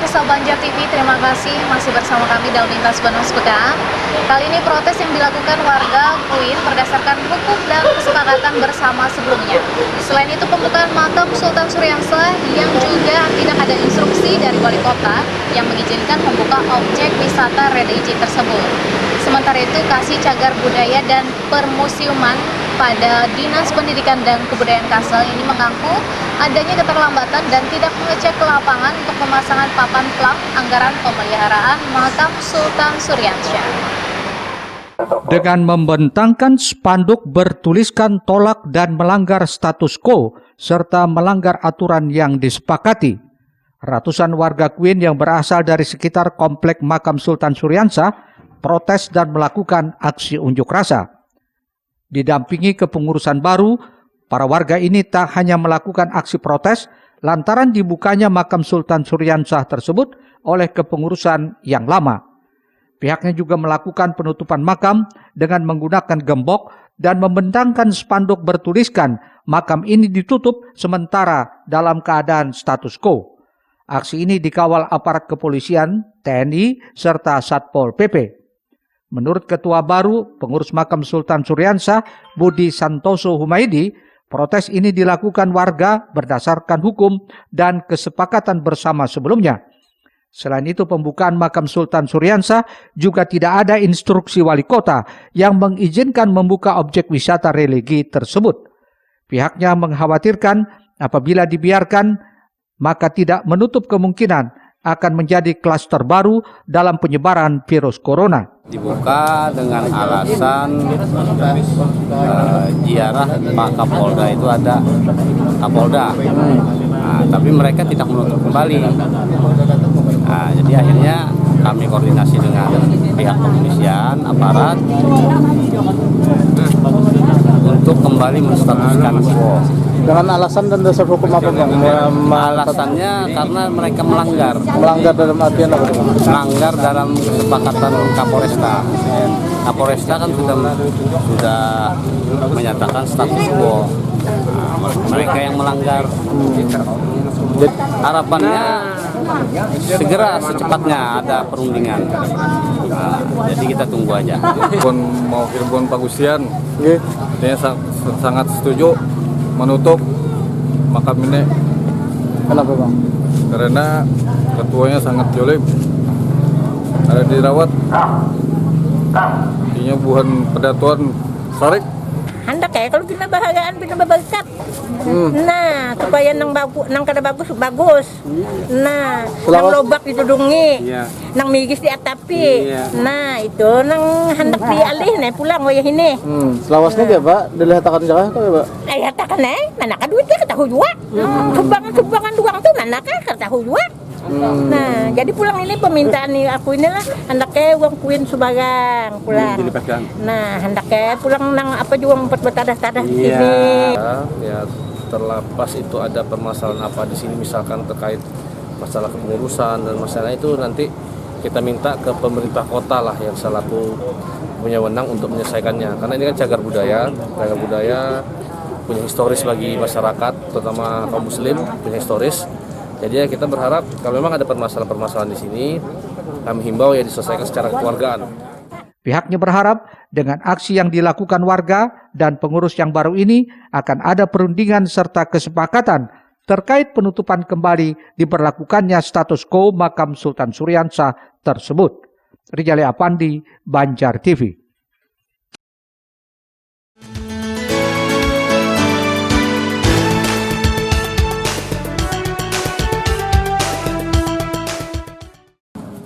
Pemirsa Banjar TV, terima kasih masih bersama kami dalam Lintas Bandung Sepekan. Kali ini protes yang dilakukan warga Kuin berdasarkan hukum dan kesepakatan bersama sebelumnya. Selain itu, pembukaan makam Sultan Suryansah yang juga tidak ada instruksi dari wali kota yang mengizinkan membuka objek wisata religi tersebut. Sementara itu, Kasih Cagar Budaya dan Permusiuman pada Dinas Pendidikan dan Kebudayaan Kalsel ini mengaku adanya keterlambatan dan tidak mengecek ke lapangan untuk pemasangan papan plang anggaran pemeliharaan makam Sultan Suryansah. Dengan membentangkan spanduk bertuliskan tolak dan melanggar status quo serta melanggar aturan yang disepakati, ratusan warga Kuin yang berasal dari sekitar komplek makam Sultan Suryansah protes dan melakukan aksi unjuk rasa. Didampingi kepengurusan baru, para warga ini tak hanya melakukan aksi protes lantaran dibukanya makam Sultan Suryansah tersebut oleh kepengurusan yang lama. Pihaknya juga melakukan penutupan makam dengan menggunakan gembok dan membentangkan spanduk bertuliskan makam ini ditutup sementara dalam keadaan status quo. Aksi ini dikawal aparat kepolisian, TNI, serta Satpol PP. Menurut Ketua baru Pengurus Makam Sultan Suryansah, Budi Santoso Humaydi, protes ini dilakukan warga berdasarkan hukum dan kesepakatan bersama sebelumnya. Selain itu, pembukaan makam Sultan Suryansah juga tidak ada instruksi wali kota yang mengizinkan membuka objek wisata religi tersebut. Pihaknya mengkhawatirkan apabila dibiarkan, maka tidak menutup kemungkinan akan menjadi klaster baru dalam penyebaran virus corona. Dibuka dengan alasan ziarah Pak Kapolda itu ada Kapolda, tapi mereka tidak menutup kembali. Jadi akhirnya kami koordinasi dengan pihak kepolisian, aparat untuk kembali menstatuskan quo. Dengan alasan dan dasar hukum apa Bang? Alasannya karena mereka melanggar. Melanggar dalam artian apa? Melanggar dalam kesepakatan Kapolresta. Kapolresta kan sudah menyatakan status quo. Mereka yang melanggar. Harapannya segera secepatnya ada perundingan. Jadi kita tunggu aja. Mau Cirebon Pagusian, dia sangat setuju menutup makam ini. Kenapa Bang? Karena ketuanya sangat jolim, ada dirawat, ini bukan pedatuan sarik. Hendak kayak kalau kita bahagian kita berbakat. Nah, supaya nang kada bagus. Nah, nang lobak ditudungi. Nang migis di atapi. Nah, itu nang hendak dialih nih pulang wayah ini. Selawasnya dia Pak, dilihatakan jalan kau ya Pak? Hatakan mana ka duit ka tahu juga. Sumbangan duang tuh mana ka tahu juga. Nah, jadi pulang ini permintaan nih aku inilah hendaknya uang Kuin Subagang pulang. Nah, hendaknya pulang nang apa juga membuat bertadah-tadah di sini. Ya, terlepas itu ada permasalahan apa di sini, misalkan terkait masalah kepengurusan dan masalah itu nanti kita minta ke pemerintah kota lah yang selaku punya wewenang untuk menyelesaikannya. Karena ini kan cagar budaya punya historis bagi masyarakat, terutama kaum muslim punya historis. Jadi ya kita berharap kalau memang ada permasalahan-permasalahan di sini, kami himbau ya diselesaikan secara kekeluargaan. Pihaknya berharap dengan aksi yang dilakukan warga dan pengurus yang baru ini akan ada perundingan serta kesepakatan terkait penutupan kembali diberlakukannya status quo makam Sultan Suryansah tersebut. Rijali Apandi, Banjar TV.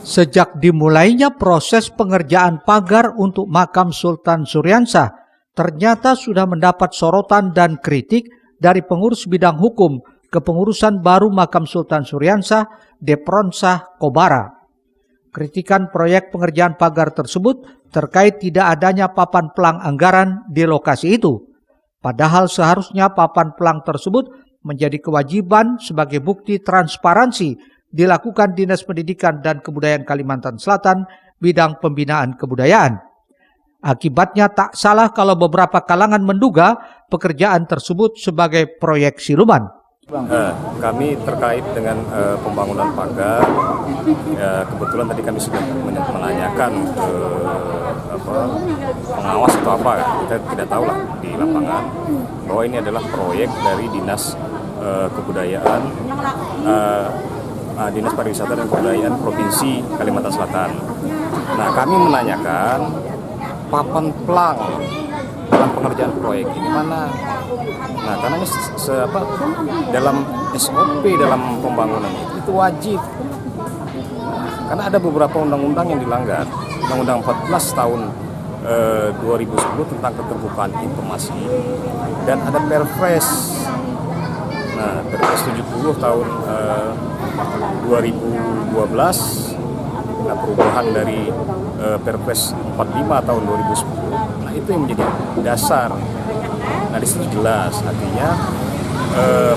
Sejak dimulainya proses pengerjaan pagar untuk makam Sultan Suryansah, ternyata sudah mendapat sorotan dan kritik dari pengurus bidang hukum kepengurusan baru makam Sultan Suryansah, Depronsah Kobara. Kritikan proyek pengerjaan pagar tersebut terkait tidak adanya papan pelang anggaran di lokasi itu. Padahal seharusnya papan pelang tersebut menjadi kewajiban sebagai bukti transparansi dilakukan Dinas Pendidikan dan Kebudayaan Kalimantan Selatan bidang pembinaan kebudayaan. Akibatnya tak salah kalau beberapa kalangan menduga pekerjaan tersebut sebagai proyek siluman. Kami terkait dengan pembangunan pagar, kebetulan tadi kami sudah menanyakan ke pengawas atau apa, kita tidak tahu lah di lapangan, bahwa ini adalah proyek dari Dinas Kebudayaan, Dinas Pariwisata dan Kebudayaan Provinsi Kalimantan Selatan. Nah, kami menanyakan papan pelang dalam pengerjaan proyek ini mana. Nah, karena ini dalam SOP dalam pembangunan itu wajib. Karena ada beberapa undang-undang yang dilanggar. Undang-Undang 14 tahun 2010 tentang keterbukaan informasi, dan ada Perpres. Nah, Perpres 70 tahun 2012. Nah, perubahan dari Perpres 45 tahun 2010. Nah, itu yang menjadi dasar. Nah, di situ jelas, artinya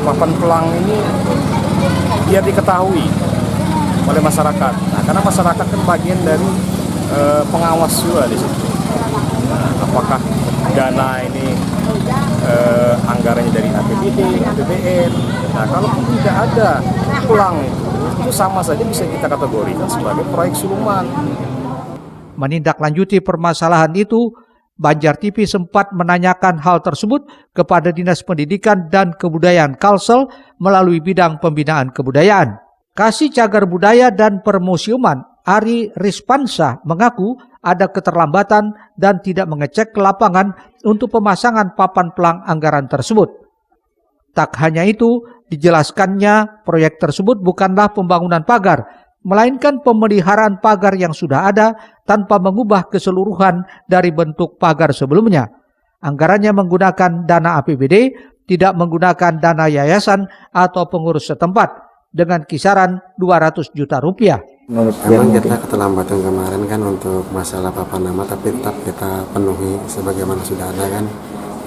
papan pelang ini biar diketahui oleh masyarakat. Nah, karena masyarakat kan bagian dari pengawas juga di situ. Nah, apakah dana ini anggarannya dari APBD, APBN? Nah, kalaupun tidak ada pelang itu sama saja bisa kita kategorikan sebagai proyek suluman. Menindaklanjuti permasalahan itu, Banjar TV sempat menanyakan hal tersebut kepada Dinas Pendidikan dan Kebudayaan Kalsel melalui bidang pembinaan kebudayaan. Kasih Cagar Budaya dan Permusiuman Ari Rispansah mengaku ada keterlambatan dan tidak mengecek ke lapangan untuk pemasangan papan pelang anggaran tersebut. Tak hanya itu, dijelaskannya proyek tersebut bukanlah pembangunan pagar, melainkan pemeliharaan pagar yang sudah ada tanpa mengubah keseluruhan dari bentuk pagar sebelumnya. Anggarannya menggunakan dana APBD, tidak menggunakan dana yayasan atau pengurus setempat, dengan kisaran 200 juta rupiah. Memang kita keterlambatan kemarin kan untuk masalah papan nama, tapi tetap kita penuhi sebagaimana sudah ada kan.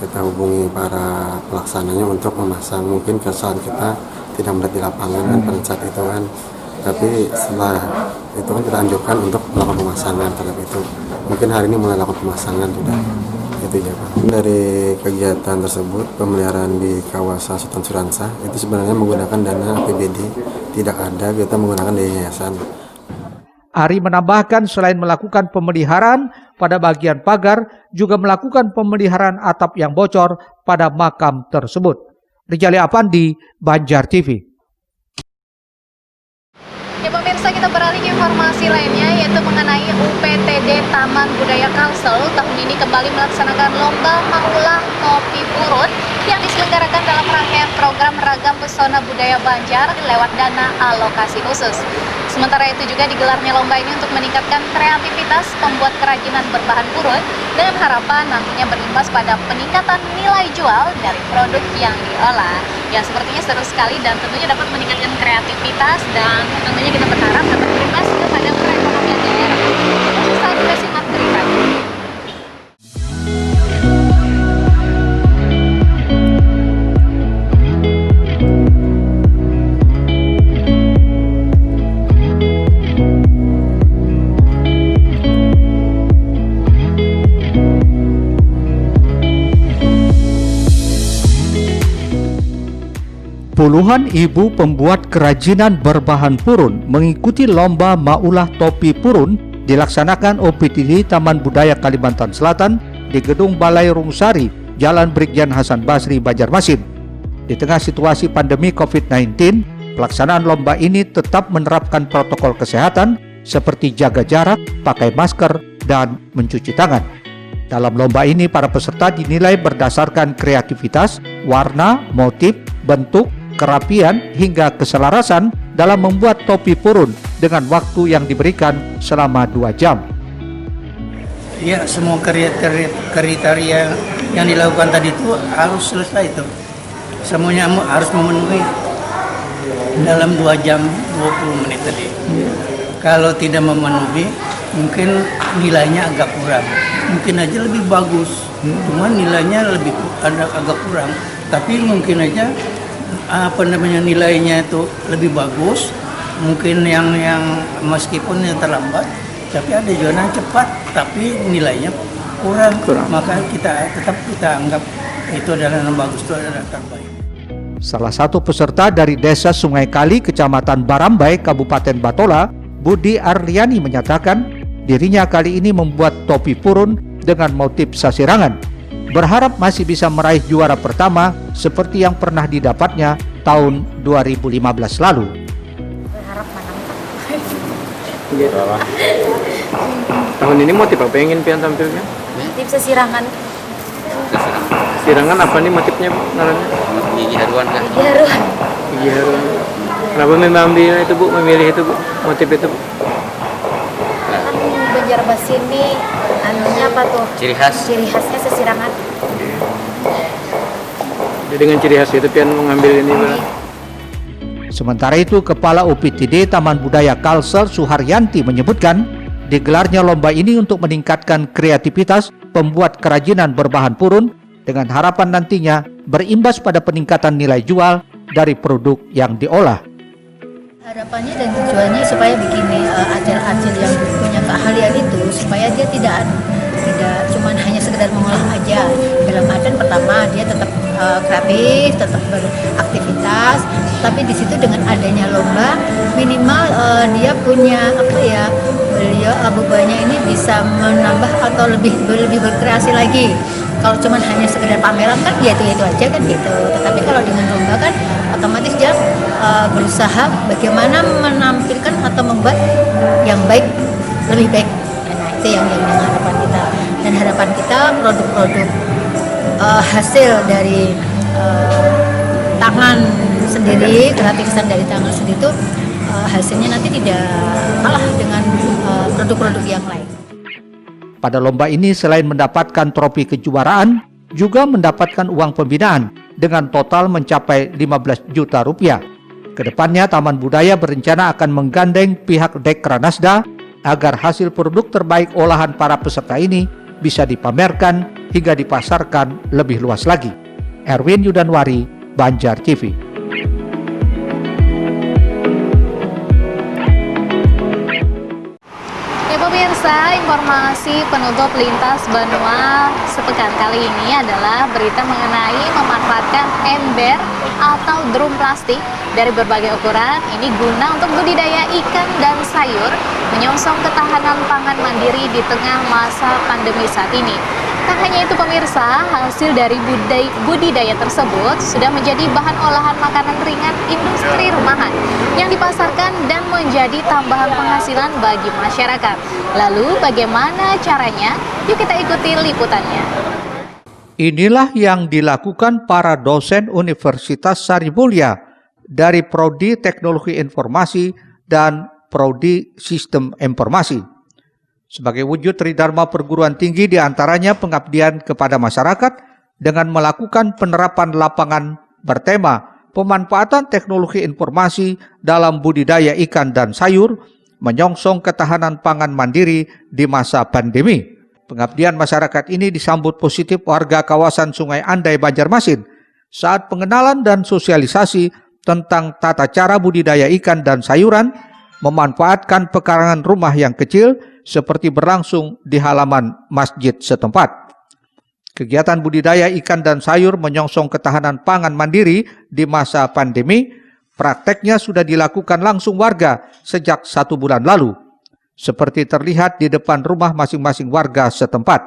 Kita hubungi para pelaksananya untuk memasang, mungkin kesalahan kita tidak melihat di lapangan kan pada saat itu kan. Tapi setelah itu kan kita anjurkan untuk melakukan pemasangan terhadap itu. Mungkin hari ini mulai lakukan pemasangan sudah. Itu ya Pak. Dari kegiatan tersebut, pemeliharaan di kawasan Sultan Suransah itu sebenarnya menggunakan dana APBD, tidak ada kita menggunakan dana yayasan. Ari menambahkan selain melakukan pemeliharaan pada bagian pagar, juga melakukan pemeliharaan atap yang bocor pada makam tersebut. Rijali Apandi, Banjar TV. Ya pemirsa, kita beralih ke informasi lainnya, yaitu mengenai UPTD Taman Budaya Kalsel tahun ini kembali melaksanakan Lomba Maulah Topi Purun yang diselenggarakan dalam rangkaian program Ragam Pesona Budaya Banjar lewat dana alokasi khusus. Sementara itu juga digelarnya lomba ini untuk meningkatkan kreativitas pembuat kerajinan berbahan purun dengan harapan nantinya berimbas pada peningkatan nilai jual dari produk yang diolah. Ya, sepertinya seru sekali dan tentunya dapat meningkatkan kreativitas dan tentunya kita berharap dapat berimbas kepada perekonomian daerah. Saat kita simak beritanya. Puluhan ibu pembuat kerajinan berbahan purun mengikuti lomba Maulah Topi Purun dilaksanakan UPTD Taman Budaya Kalimantan Selatan di Gedung Balai Rungsari, Jalan Brigjen Hasan Basri, Banjarmasin. Di tengah situasi pandemi COVID-19, pelaksanaan lomba ini tetap menerapkan protokol kesehatan seperti jaga jarak, pakai masker, dan mencuci tangan. Dalam lomba ini, para peserta dinilai berdasarkan kreativitas, warna, motif, bentuk, kerapian, hingga keselarasan dalam membuat topi purun dengan waktu yang diberikan selama 2 jam. Ya, semua kriteria yang dilakukan tadi itu harus selesai itu. Semuanya harus memenuhi dalam 2 jam 20 menit tadi. Kalau tidak memenuhi, mungkin nilainya agak kurang. Mungkin aja lebih bagus, cuman nilainya agak kurang. Tapi mungkin aja nilainya itu lebih bagus. Mungkin yang meskipun yang terlambat, tapi ada juga yang cepat tapi nilainya kurang. Maka kita anggap itu adalah yang bagus, itu adalah terbaik. Salah satu peserta dari Desa Sungai Kali, Kecamatan Barambai, Kabupaten Batola, Budi Arliani menyatakan dirinya kali ini membuat topi purun dengan motif sasirangan. Berharap masih bisa meraih juara pertama seperti yang pernah didapatnya tahun 2015 lalu. Berharap Tahun ini motif apa yang ingin pian tampilkan? motif sasirangan. Sirangan apa nih motifnya, Bu? Ngarannya? Gigi haruan kan? Gigi haruan. Kenapa mengambil itu, Bu? Memilih itu, Bu? Motif itu, Bu? Kan Banjarmasin ini anunya apa tuh? Ciri khas. Ciri khasnya sasirangan. Jadi dengan ciri khas itu pian mengambil ini, Bu? Sementara itu, Kepala UPTD Taman Budaya Kalsel Suharyanti menyebutkan digelarnya lomba ini untuk meningkatkan kreativitas pembuat kerajinan berbahan purun dengan harapan nantinya berimbas pada peningkatan nilai jual dari produk yang diolah. Harapannya dan tujuannya supaya bikin acil-acil yang punya keahlian itu supaya dia tidak cuma hanya sekedar mengolah aja. Dalam artian pertama dia tetap kreatif, tetap beraktivitas, tapi di situ dengan adanya lomba minimal dia punya beliau abu-buahnya ini bisa menambah atau lebih berkreasi lagi. Kalau cuma hanya sekedar pameran kan ya itu aja kan gitu. Tetapi kalau dengan lomba kan otomatis dia berusaha bagaimana menampilkan atau membuat yang baik lebih baik. Nah itu yang harapan kita. Dan harapan kita produk-produk hasil dari tangan sendiri, kreativitas dari tangan sendiri itu hasilnya nanti tidak kalah dengan produk-produk yang lain. Pada lomba ini selain mendapatkan trofi kejuaraan, juga mendapatkan uang pembinaan dengan total mencapai 15 juta rupiah. Kedepannya Taman Budaya berencana akan menggandeng pihak Dekranasda agar hasil produk terbaik olahan para peserta ini bisa dipamerkan hingga dipasarkan lebih luas lagi. Erwin Yudanwari, Banjar TV. Pemirsa, informasi penutup lintas benua sepekan kali ini adalah berita mengenai memanfaatkan ember atau drum plastik dari berbagai ukuran. Ini guna untuk budidaya ikan dan sayur, menyongsong ketahanan pangan mandiri di tengah masa pandemi saat ini. Tak hanya itu pemirsa, hasil dari budidaya tersebut sudah menjadi bahan olahan makanan ringan industri rumahan yang dipasarkan dan menjadi tambahan penghasilan bagi masyarakat. Lalu bagaimana caranya? Yuk kita ikuti liputannya. Inilah yang dilakukan para dosen Universitas Sarimulya dari Prodi Teknologi Informasi dan Prodi Sistem Informasi. Sebagai wujud tridharma perguruan tinggi diantaranya pengabdian kepada masyarakat dengan melakukan penerapan lapangan bertema pemanfaatan teknologi informasi dalam budidaya ikan dan sayur, menyongsong ketahanan pangan mandiri di masa pandemi. Pengabdian masyarakat ini disambut positif warga kawasan Sungai Andai, Banjarmasin saat pengenalan dan sosialisasi tentang tata cara budidaya ikan dan sayuran, memanfaatkan pekarangan rumah yang kecil seperti berlangsung di halaman masjid setempat. Kegiatan budidaya ikan dan sayur menyongsong ketahanan pangan mandiri di masa pandemi, prakteknya sudah dilakukan langsung warga sejak 1 bulan lalu, seperti terlihat di depan rumah masing-masing warga setempat.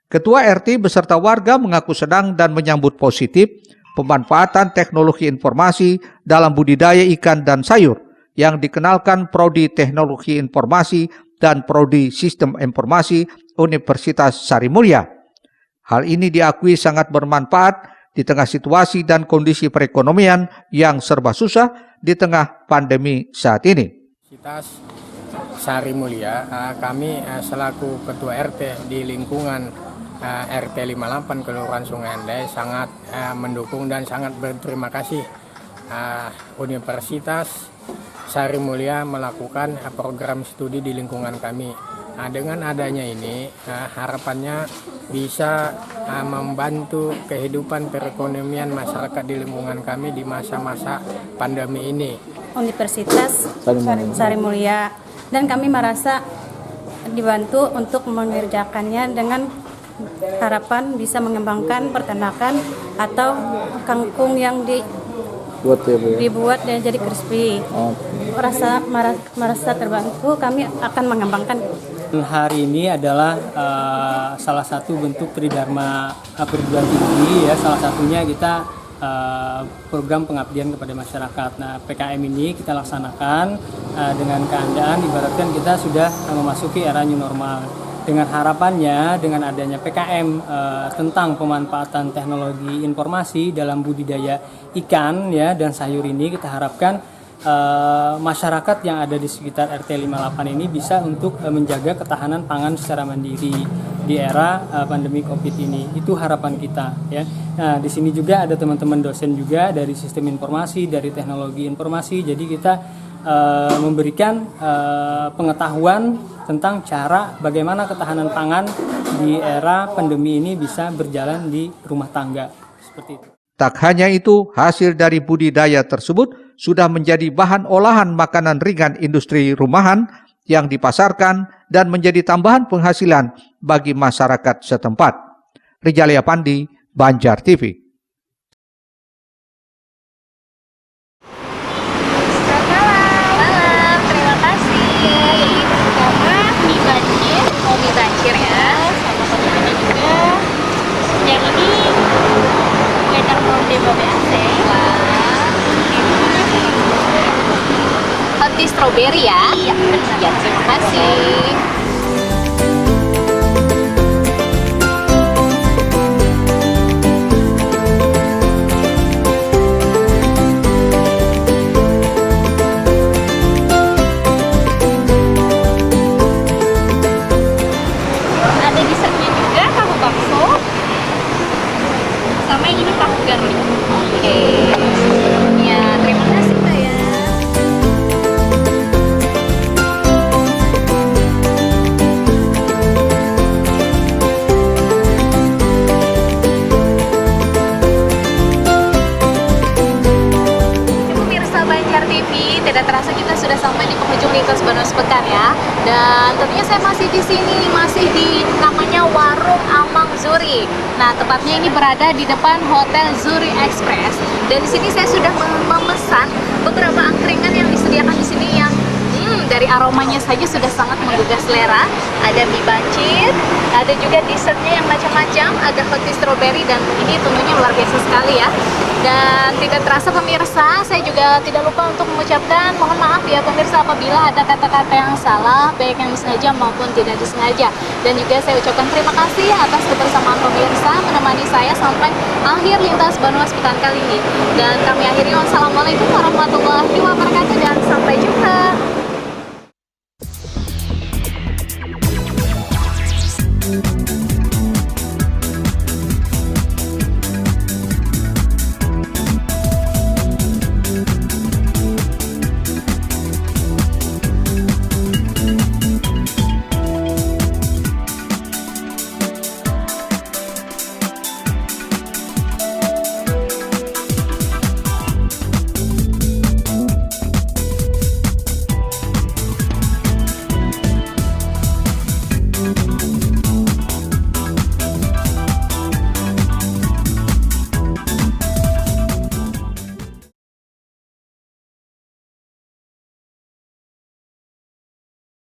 Ketua RT beserta warga mengaku senang dan menyambut positif pemanfaatan teknologi informasi dalam budidaya ikan dan sayur yang dikenalkan Prodi Teknologi Informasi dan Prodi Sistem Informasi Universitas Sarimulya. Hal ini diakui sangat bermanfaat di tengah situasi dan kondisi perekonomian yang serba susah di tengah pandemi saat ini. Universitas Sarimulya, kami selaku Ketua RT di lingkungan RT 58 Kelurahan Sungai Andai sangat mendukung dan sangat berterima kasih Universitas Sarimulya melakukan program studi di lingkungan kami. Dengan adanya ini, harapannya bisa membantu kehidupan perekonomian masyarakat di lingkungan kami di masa-masa pandemi ini. Universitas Sarimulya, dan kami merasa dibantu untuk mengerjakannya dengan harapan bisa mengembangkan peternakan atau kangkung yang dibuat dan jadi crispy. Merasa terbantu, kami akan mengembangkan. Hari ini adalah salah satu bentuk tridharma perguruan tinggi ya, salah satunya kita program pengabdian kepada masyarakat. Nah, PKM ini kita laksanakan dengan keadaan ibaratkan kita sudah memasuki era new normal. Dengan harapannya dengan adanya PKM tentang pemanfaatan teknologi informasi dalam budidaya ikan ya dan sayur ini, kita harapkan masyarakat yang ada di sekitar RT 58 ini bisa untuk menjaga ketahanan pangan secara mandiri di era pandemi Covid ini. Itu harapan kita ya. Nah, di sini juga ada teman-teman dosen juga dari sistem informasi, dari teknologi informasi. Jadi kita memberikan pengetahuan tentang cara bagaimana ketahanan pangan di era pandemi ini bisa berjalan di rumah tangga seperti itu. Tak hanya itu, hasil dari budidaya tersebut sudah menjadi bahan olahan makanan ringan industri rumahan yang dipasarkan dan menjadi tambahan penghasilan bagi masyarakat setempat. Rijalia Pandi, Banjar TV. Malam, terima kasih. Sama mie banjir ya. Sama temennya juga. Yang ini wedang ronde babe ase. Hot tea strawberry ya. Iya, benar. Ya, terima kasih. Ada dessertnya juga, tahu bakso. Sama yang ini tahu garlic. Oke. Ya, terima kasih Mbak ya. Pemirsa Banjar TV, tidak terasa kita sudah sampai di penghujung lintas Bonus Pekan ya. Dan tentunya saya masih di sini, masih di namanya Warung Amang Zuri. Nah, tepatnya ini berada di depan Hotel Zuri Express. Dan di sini saya sudah memesan beberapa angkringan yang disediakan di sini yang dari aromanya saja sudah sangat menggugah selera. Ada mie banjir, ada juga dessertnya yang macam-macam, ada hot tea strawberry, dan ini tentunya luar biasa sekali ya. Dan tidak terasa pemirsa, saya juga tidak lupa untuk mengucapkan mohon maaf ya pemirsa apabila ada kata-kata yang salah, baik yang disengaja maupun tidak disengaja. Dan juga saya ucapkan terima kasih atas kebersamaan pemirsa menemani saya sampai akhir lintas Bonus Pekan kali ini. Dan kami akhiri, wassalamualaikum warahmatullahi wabarakatuh dan sampai jumpa.